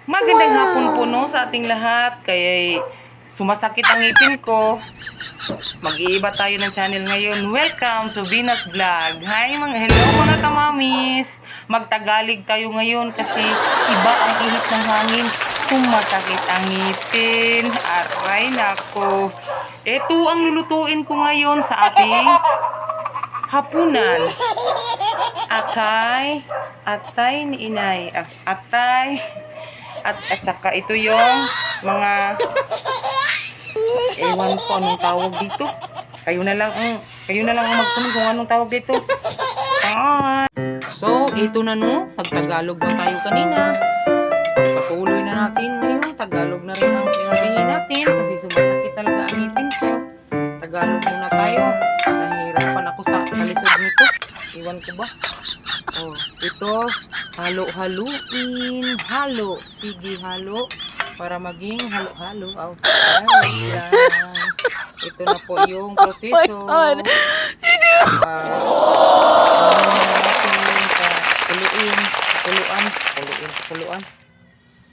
Magandang hapon po no sa ating lahat. Kaya sumasakit ang ngipin ko. Mag-iiba tayo ng channel ngayon. Welcome to Venus Vlog. Hi hello mga kamamis. Magtagalog tayo ngayon kasi iba ang ihip ng hangin. Sumasakit ang ngipin. Aray nako. Ito ang lulutuin ko ngayon sa ating hapunan. Atay ni inay. Atay. At saka ito yung mga ewan ko anong tawag dito. Kayo na lang ang magtanong kung anong tawag dito. So, ito na no. Nagtagalog ba tayo kanina? Patuloy na natin ngayon. Tagalog na rin ang sinabihin natin kasi sumasakit talaga ang ngipin ko. Tagalog muna tayo. Nahihirapan ako sa kalisod nito. Iwan ko ba? Oh, ito, halo-haluin. Halo. Sige, halo. Para maging halo-halo. Oh, ayan. Ito na po yung proseso. Kuluan.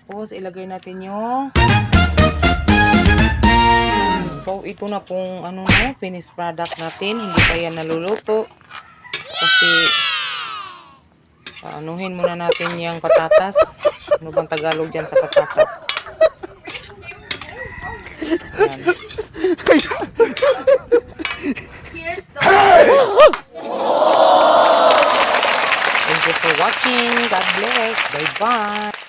Tapos, ilagay natin yung so, ito na pong finished product natin. Hindi pa yan naluluto. Kasi anuhin muna natin yung patatas. Ano bang Tagalog dyan sa patatas? Ayan. Thank you for watching. God bless. Bye-bye.